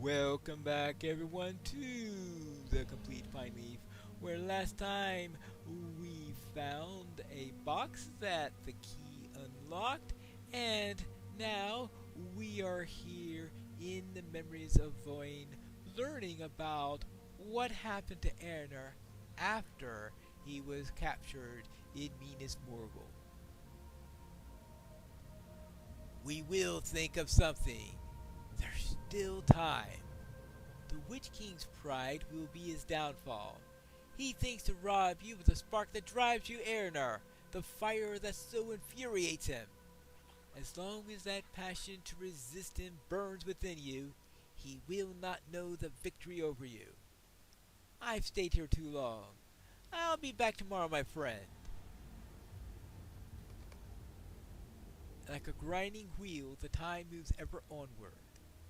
Welcome back, everyone, to the Complete Pineleaf, where last time we found a box that the key unlocked, and now we are here in the Memories of Voin, learning about what happened to Erner after he was captured in Minas Morgul. We will think of something. There's still time. The Witch King's pride will be his downfall. He thinks to rob you with the spark that drives you, Erner, the fire that so infuriates him. As long as that passion to resist him burns within you, he will not know the victory over you. I've stayed here too long. I'll be back tomorrow, my friend. Like a grinding wheel, the time moves ever onward.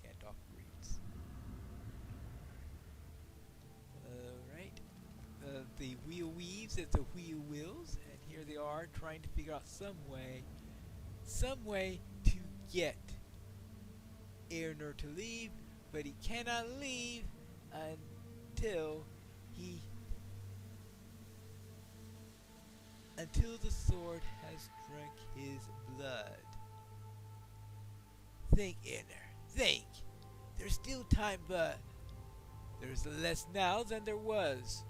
Gandalf reads. Alright. The wheel weaves as the wheel wills, and here they are trying to figure out some way to get Erner to leave, but he cannot leave until the sword has drunk his blood. Think, Erner, think. There's still time, but there's less now than there was.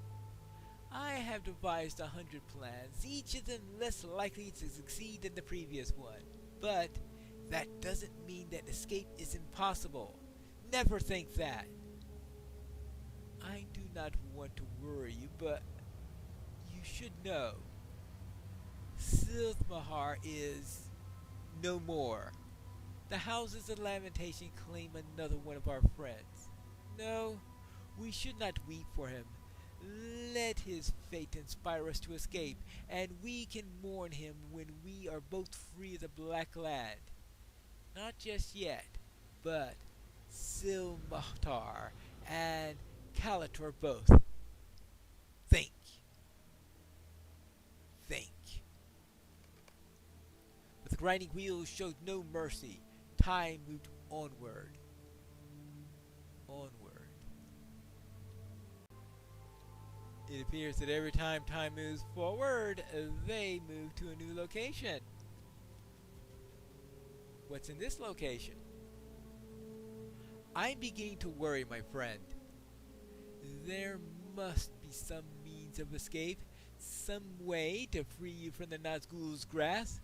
I have devised 100 plans, each of them less likely to succeed than the previous one. But that doesn't mean that escape is impossible. Never think that. I do not want to worry you, but you should know. Silthmahar is no more. The Houses of Lamentation claim another one of our friends. No, we should not weep for him. Let his fate inspire us to escape, and we can mourn him when we are both free of the Black Land. Not just yet, but Silmatar and Calator both. Think. Think. But the grinding wheels showed no mercy. Time moved onward. Onward. It appears that every time time moves forward, they move to a new location. What's in this location? I'm beginning to worry, my friend. There must be some means of escape, some way to free you from the Nazgul's grasp.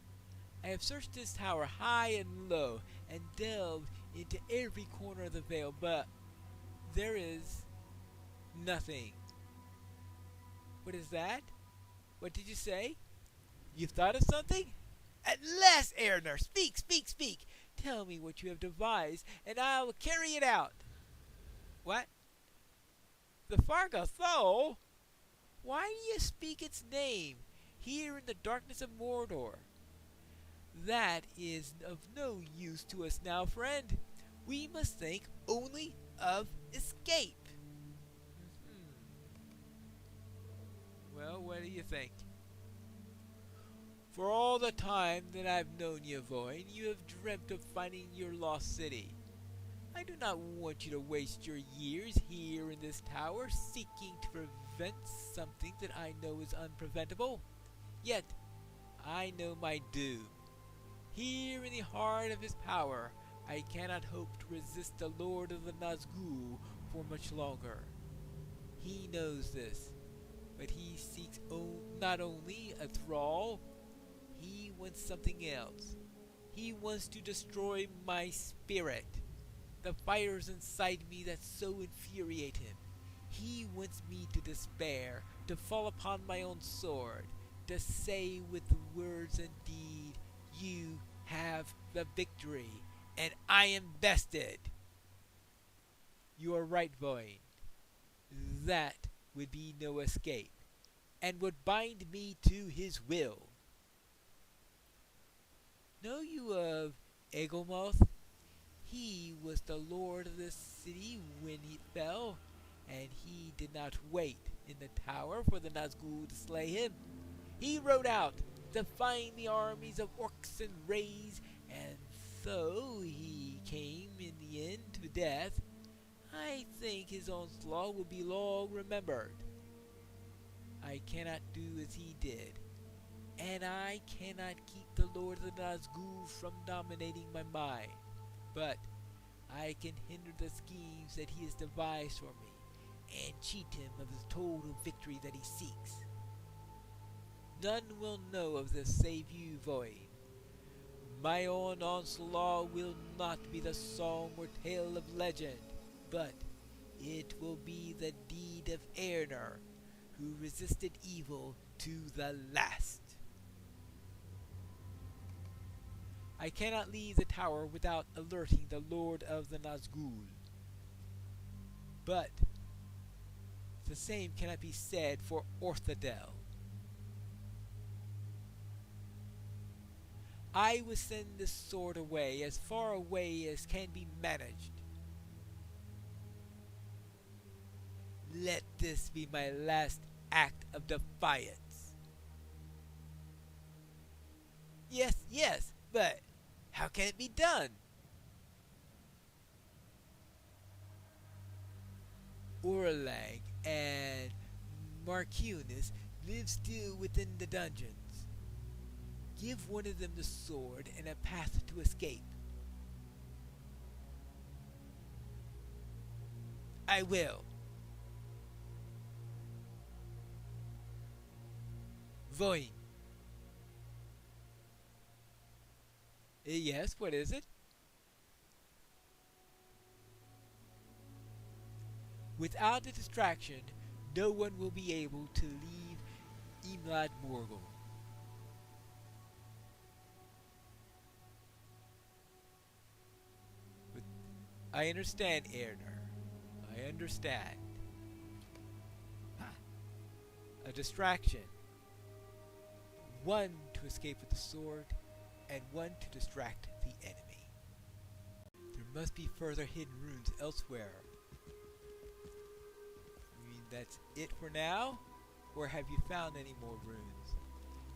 I have searched this tower high and low, and delved into every corner of the Vale, but there is nothing. What is that? What did you say? You've thought of something? At last, Erner! Speak, speak, speak! Tell me what you have devised, and I will carry it out. What? The Fargathol? Why do you speak its name, here in the darkness of Mordor? That is of no use to us now, friend. We must think only of escape. Well, what do you think? For all the time that I've known you, Voin, you have dreamt of finding your lost city. I do not want you to waste your years here in this tower seeking to prevent something that I know is unpreventable. Yet, I know my doom. Here in the heart of his power, I cannot hope to resist the Lord of the Nazgul for much longer. He knows this, but he seeks not only a thrall, he wants something else. He wants to destroy my spirit, the fires inside me that so infuriate him. He wants me to despair, to fall upon my own sword, to say with words and deed, you have the victory, and I am bested. You are right, Voin. That would be no escape, and would bind me to his will. Know you of Egelmoth? He was the lord of this city when he fell, and he did not wait in the tower for the Nazgul to slay him. He rode out, defying the armies of orcs and rays, and though he came in the end to death, I think his onslaught will be long remembered. I cannot do as he did, and I cannot keep the Lord of the Nazgul from dominating my mind. But I can hinder the schemes that he has devised for me, and cheat him of the total victory that he seeks. None will know of this save you, Void. My own onslaught will not be the song or tale of legend, but it will be the deed of Erner, who resisted evil to the last. I cannot leave the tower without alerting the Lord of the Nazgul. But the same cannot be said for Orthadel. I will send this sword away as far away as can be managed. Let this be my last act of defiance. Yes, but how can it be done? Orlag and Marcunis live still within the dungeons. Give one of them the sword and a path to escape. I will. Voin. Yes, what is it? Without a distraction, no one will be able to leave Imlad Morgul. I understand, Erner. I understand. A distraction. One to escape with the sword, and one to distract the enemy. There must be further hidden runes elsewhere. You mean that's it for now? Or have you found any more runes?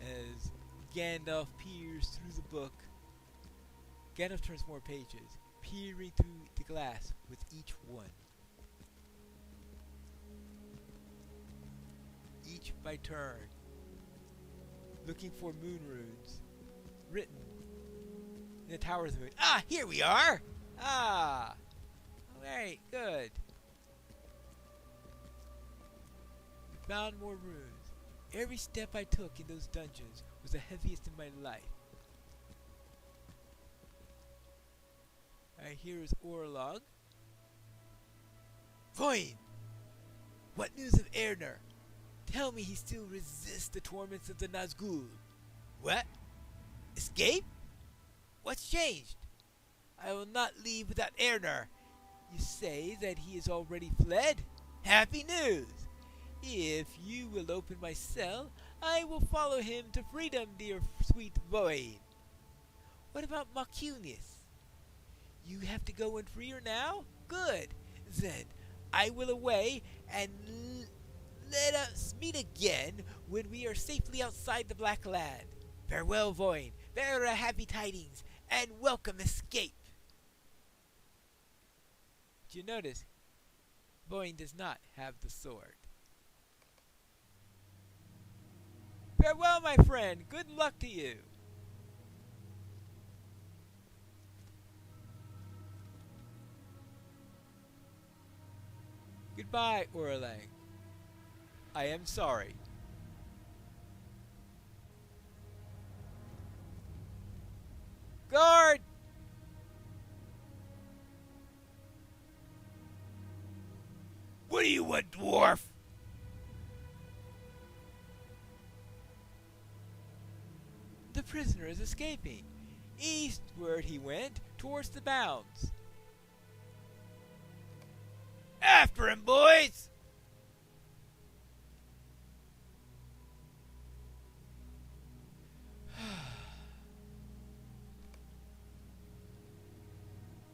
As Gandalf peers through the book, Gandalf turns more pages, peering through the glass with each one. Each by turn, looking for moon runes, written in the Tower of the Moon. Ah, here we are! Ah! Alright, good. We found more runes. Every step I took in those dungeons was the heaviest in my life. Alright, here is Orlog. Voin! What news of Erner? Tell me he still resists the torments of the Nazgul. What? Escape? What's changed? I will not leave without Erner. You say that he has already fled? Happy news! If you will open my cell, I will follow him to freedom, dear sweet Void. What about Marcunis? You have to go and free her now? Good. Then I will away and let us meet again when we are safely outside the Black Land. Farewell, Void. Bear happy tidings, and welcome escape. Did you notice? Void does not have the sword. Farewell, my friend. Good luck to you. Goodbye, Orlang. I am sorry. Guard! What do you want, dwarf? The prisoner is escaping. Eastward he went, towards the bounds. After him, boys!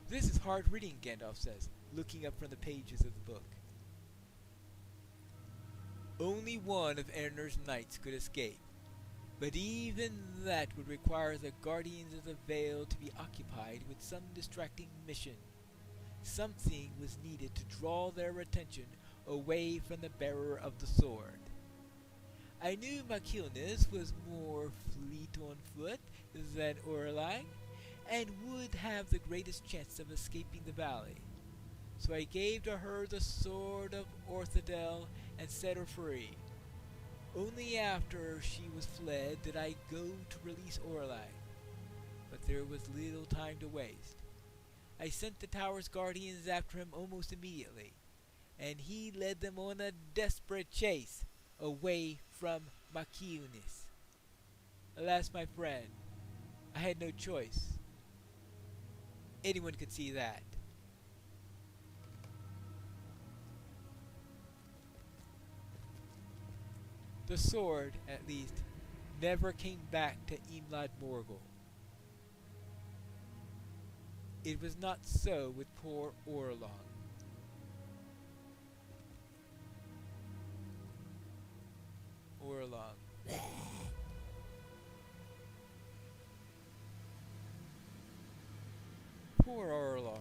This is hard reading, Gandalf says, looking up from the pages of the book. Only one of Erner's knights could escape, but even that would require the Guardians of the Veil to be occupied with some distracting mission. Something was needed to draw their attention away from the bearer of the sword. I knew Machilinus was more fleet on foot than Orlang, and would have the greatest chance of escaping the valley. So I gave to her the sword of Orthadel and set her free. Only after she was fled did I go to release Orlang, but there was little time to waste. I sent the tower's guardians after him almost immediately, and he led them on a desperate chase away from Machilinus. Alas, my friend, I had no choice. Anyone could see that. The sword, at least, never came back to Imlad Morgul. It was not so with poor Orlong. Poor Orlong.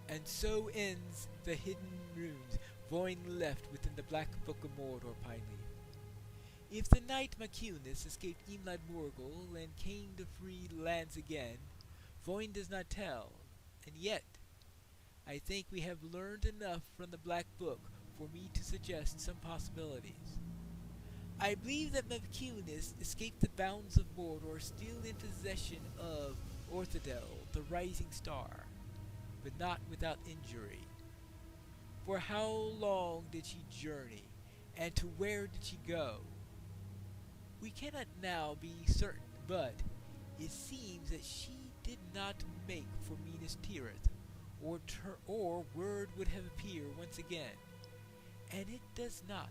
And so ends the hidden runes Voin left within the Black Book of Mordor, Pineleaf. If the knight Machilinus escaped Imlad Morgul and came to free lands again, Voin does not tell, and yet I think we have learned enough from the Black Book for me to suggest some possibilities. I believe that Machilinus escaped the bounds of Mordor still in possession of Orthadel, the Rising Star, but not without injury. For how long did she journey, and to where did she go? We cannot now be certain, but it seems that she did not make for Minas Tirith, or word would have appeared once again. And it does not.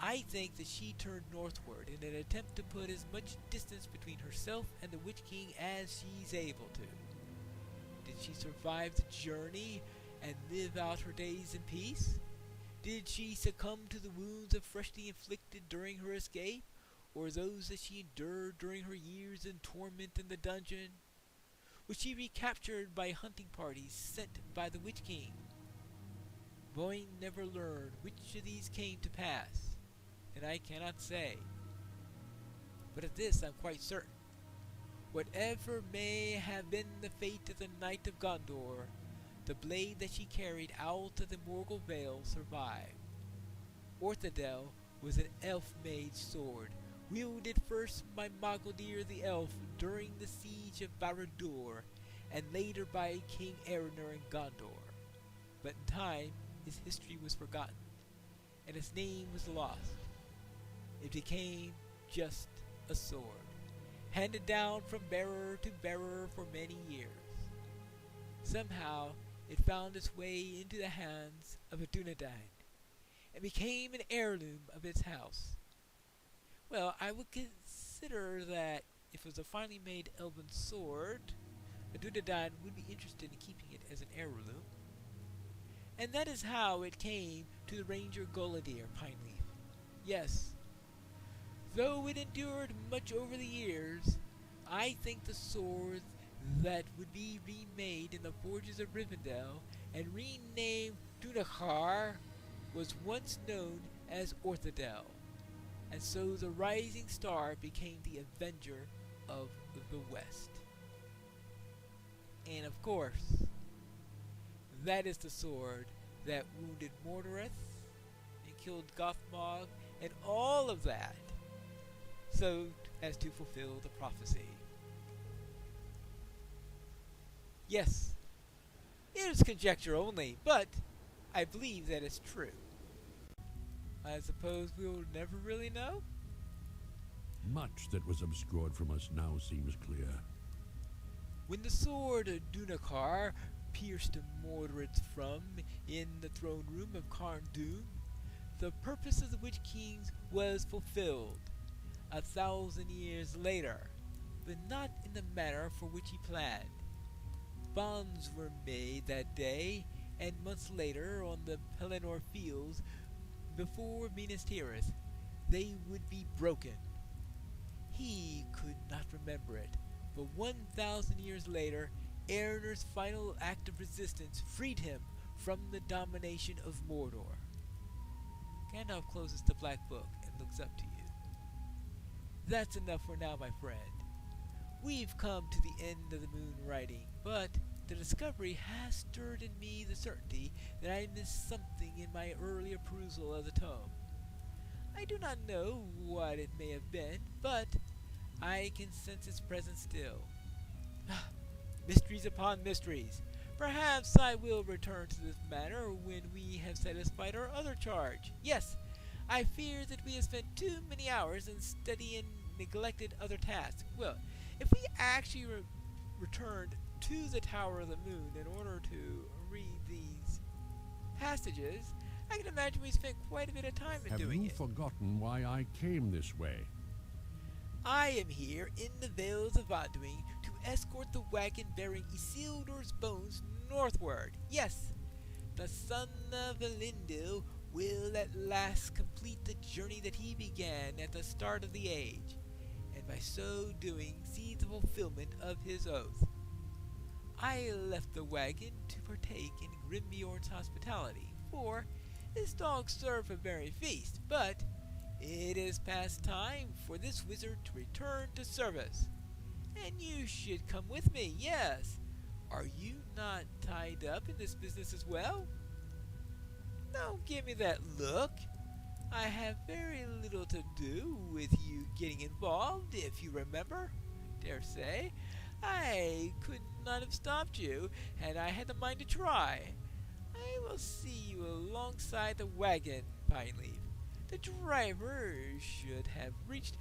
I think that she turned northward in an attempt to put as much distance between herself and the Witch King as she's able to. Did she survive the journey and live out her days in peace? Did she succumb to the wounds of freshly inflicted during her escape, or those that she endured during her years in torment in the dungeon? Was she recaptured by hunting parties sent by the Witch King? Voin never learned which of these came to pass, and I cannot say. But of this I'm quite certain. Whatever may have been the fate of the Knight of Gondor, the blade that she carried out of the Morgul Vale survived. Orthadel was an elf-made sword, wielded first by Moguldir the Elf during the siege of Barad-dûr, and later by King Erenor in Gondor. But in time, his history was forgotten, and his name was lost. It became just a sword, handed down from bearer to bearer for many years. Somehow, it found its way into the hands of a Dunedain, and became an heirloom of its house. Well, I would consider that if it was a finely made elven sword, a Dunedain would be interested in keeping it as an heirloom. And that is how it came to the Ranger Guladir, Pineleaf. Yes, though it endured much over the years, I think the sword that would be remade in the forges of Rivendell and renamed Dunachar was once known as Orthadel, and so the Rising Star became the Avenger of the West. And of course, that is the sword that wounded Mordorith and killed Gothmog and all of that, so as to fulfill the prophecy. Yes, it is conjecture only, but I believe that it's true. I suppose we'll never really know? Much that was obscured from us now seems clear. When the sword of Dunachar pierced Mordred's thumb in the throne room of Carn Dûm, the purpose of the Witch Kings was fulfilled 1,000 years later, but not in the manner for which he planned. Bonds were made that day, and months later, on the Pelennor fields before Minas Tirith, they would be broken. He could not remember it, But 1,000 years later, Erenor's final act of resistance freed him from the domination of Mordor. Gandalf closes the black book and looks up to you. That's enough for now, my friend. We've come to the end of the moon writing, but the discovery has stirred in me the certainty that I missed something in my earlier perusal of the tome. I do not know what it may have been, but I can sense its presence still. Mysteries upon mysteries. Perhaps I will return to this matter when we have satisfied our other charge. Yes, I fear that we have spent too many hours in studying neglected other tasks. Well, if we actually returned to the Tower of the Moon in order to read these passages, I can imagine we spent quite a bit of time in doing it. Have you forgotten why I came this way? I am here in the Vales of Anduin to escort the wagon bearing Isildur's bones northward. Yes, the son of Elendil will at last complete the journey that he began at the start of the age, and by so doing see the fulfillment of his oath. I left the wagon to partake in Grimbeorn's hospitality, for his dogs serve a merry feast, but it is past time for this wizard to return to service. And you should come with me, yes. Are you not tied up in this business as well? Don't give me that look. I have very little to do with you getting involved, if you remember. Dare say, I could not have stopped you had I had the mind to try. I will see you alongside the wagon, Pineleaf. The driver should have reached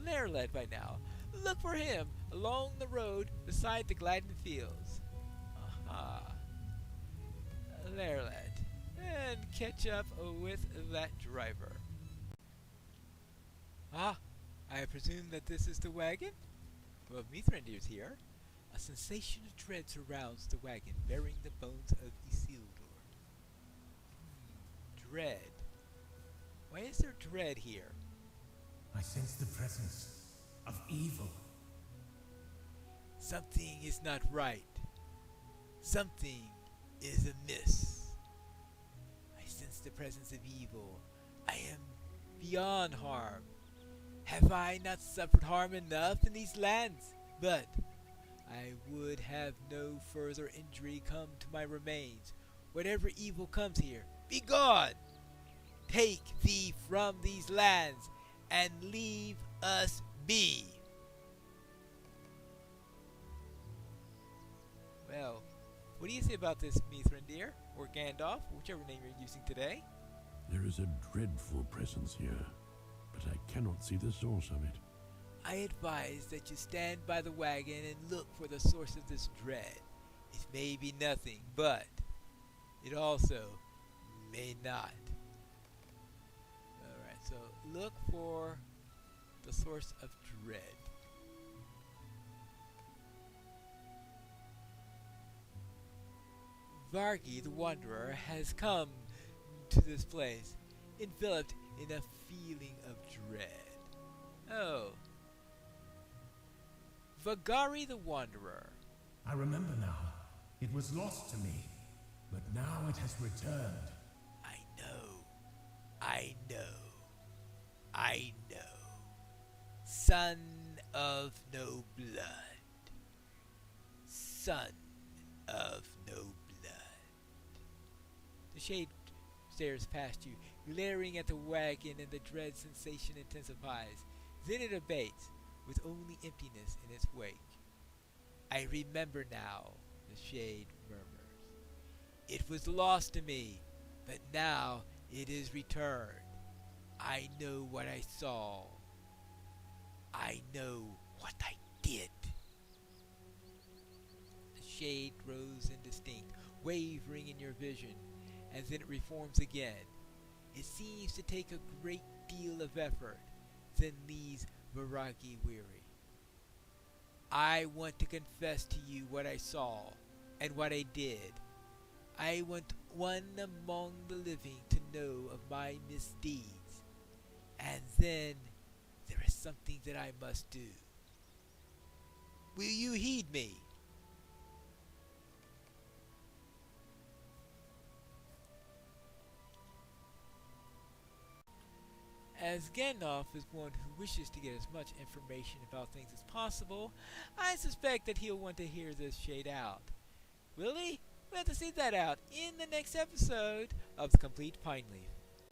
Lerlet by now. Look for him along the road beside the Gladden Fields. Aha. Lerlet. And catch up with that driver. Ah, I presume that this is the wagon? Well, Mithrandir's here. A sensation of dread surrounds the wagon bearing the bones of Isildur. Dread. Why is there dread here? I sense the presence of evil. Something is not right. Something is amiss. I sense the presence of evil. I am beyond harm. Have I not suffered harm enough in these lands? But I would have no further injury come to my remains. Whatever evil comes here, be gone! Take thee from these lands, and leave us be. Well, what do you say about this, Mithrandir, or Gandalf, whichever name you're using today? There is a dreadful presence here, but I cannot see the source of it. I advise that you stand by the wagon and look for the source of this dread. It may be nothing, but it also may not. Alright, so look for the source of dread. Vargi the Wanderer has come to this place, enveloped in a feeling of dread. Oh. Vagari the Wanderer. I remember now. It was lost to me, but now it has returned. I know. I know. I know. Son of no blood. Son of no blood. The shade stares past you, glaring at the wagon, and the dread sensation intensifies. Then it abates, with only emptiness in its wake. I remember now, the shade murmurs. It was lost to me, but now it is returned. I know what I saw. I know what I did. The shade grows indistinct, wavering in your vision, and then it reforms again. It seems to take a great deal of effort, then leaves Varagi weary. I want to confess to you what I saw and what I did. I want one among the living to know of my misdeeds, and then there is something that I must do. Will you heed me? As Gandalf is one who wishes to get as much information about things as possible, I suspect that he'll want to hear this shade out. Will he? We'll have to see that out in the next episode of The Complete Pineleaf.